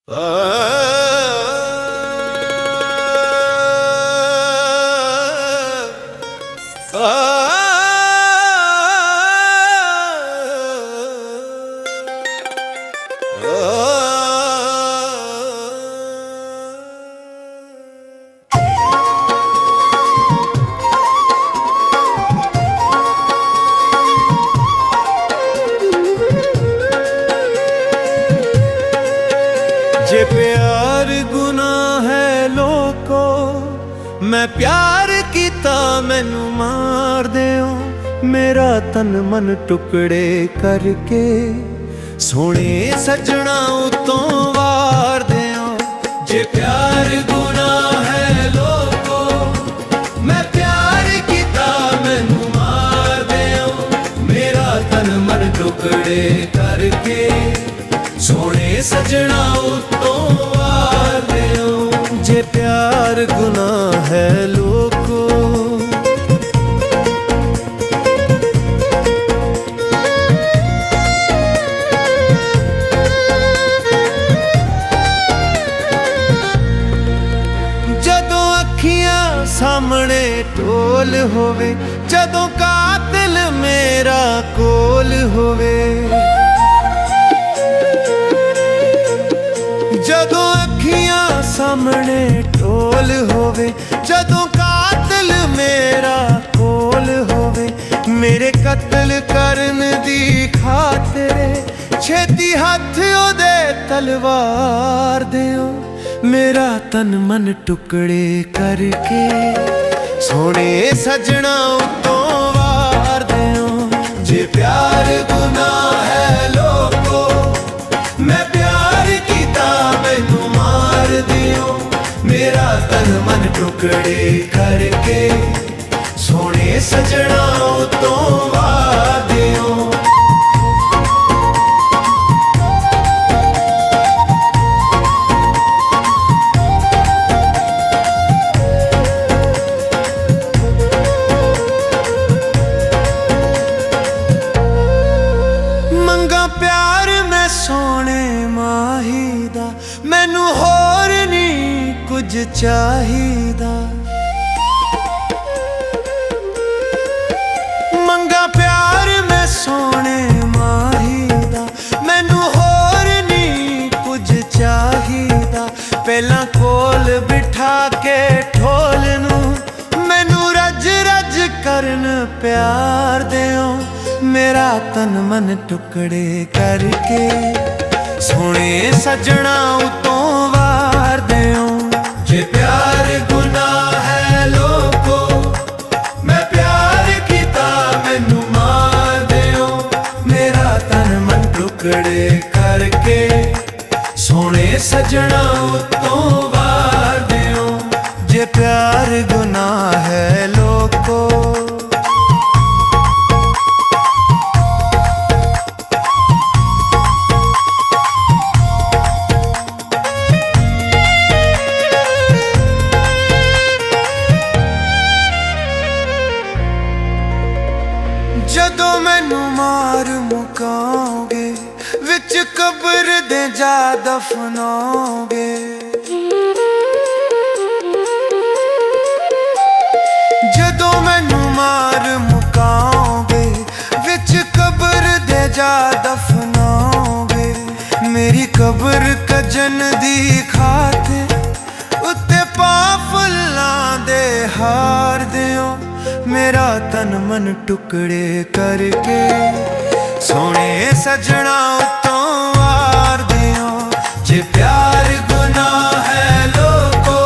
जे प्यार गुनाह है लोको, मैं प्यार कीता मैनू मार देओ। मेरा तन मन टुकड़े करके सोने सजना उतों वार देओ। जे प्यार गुनाह है लोको, मैं प्यार कीता मैनू मार देओ। मेरा तन मन टुकड़े करके सोने सजना उतों वार देओ। जे प्यार गुनाह है लोको, जदों अखियां सामने ढोल होवे, जदों कातिल मेरा कोल होवे। जदों अखियां सामने ढोल होवे, जदों कातिल मेरा कोल होवे। मेरे कत्ल करन दी खातिर छेती हथ ओदे तलवार देओ। मेरा तन मन टुकड़े करके सोने सजना उतों वार देओ। जे प्यार गुनाह है लोको, मैं प्यार कीता मैनू मार दियो। मेरा तन मन टुकड़े करके सोने सजना उतों वार दियो। मंगा प्यार मैं सोने माही दा, मैनू होर नी कुछ चाहिदा। मंगा प्यार मैं सोने माही दा, मैनू होर नी कुछ चाहिदा। पहला कोल बिठा के ढोल नू मैनू रज रज करन प्यार देओ। मेरा तन मन टुकड़े करके सोने सजना उतों वार देओ। जे प्यार गुनाह है लोको, मैं प्यार कीता मैनू मार देओ। मेरा तन मन टुकड़े करके सोने सजना उतों वार देओ। जे प्यार गुनाह है लोको, जदों मैनू मार मुकाओगे, विच कब्र दे जा दफनाओगे। जदों मैनू मार मुकाओगे, विच कब्र दे जा दफनाओगे। मेरी कब्र कजन दी खातिर उत्ते पा फुल्लां दे हार देओ। मेरा तन मन टुकड़े करके सोने सजना उतों वार देओ। जे प्यार गुनाह है लोको,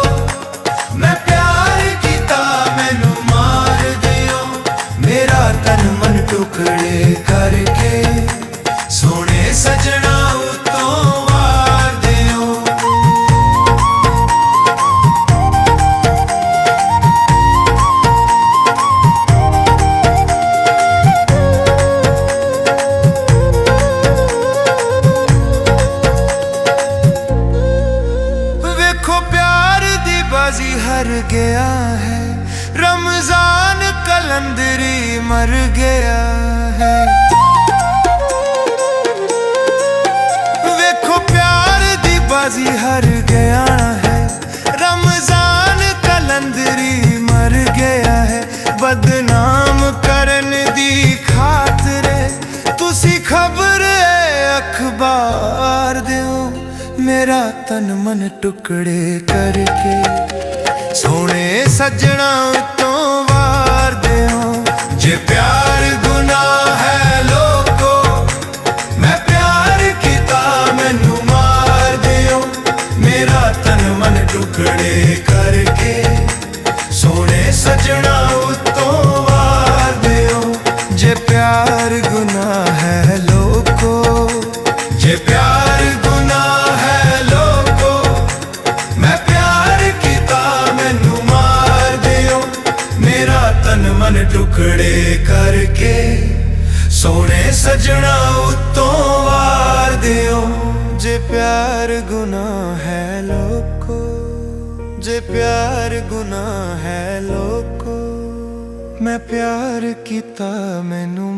मैं प्यार कीता मैनू मार दियो। मेरा तन मन टुकड़े करके सोने सजना उतों वार देओ। हर गया है, रमजान कलंदरी मर गया है। वेखो प्यार दी बाजी मेरा तन मन टुकड़े करके सोने सजना तो वार दियो जे प्यार गुनाह है लोको मैं प्यार कीता मैनू मार दियो मेरा तन मन टुकड़े करके सोने सजना तो वार दियो जे प्यार गुनाह है लोको जे प्यार गुनाह है लोको मैं प्यार कीता मैनू मार दियो मेरा तन मन टुकड़े करके सोने सजना उत्तों वार दियो जे प्यार गुनाह है लोको जे प्यार गुनाह है लोको मैं प्यार कीता मैनू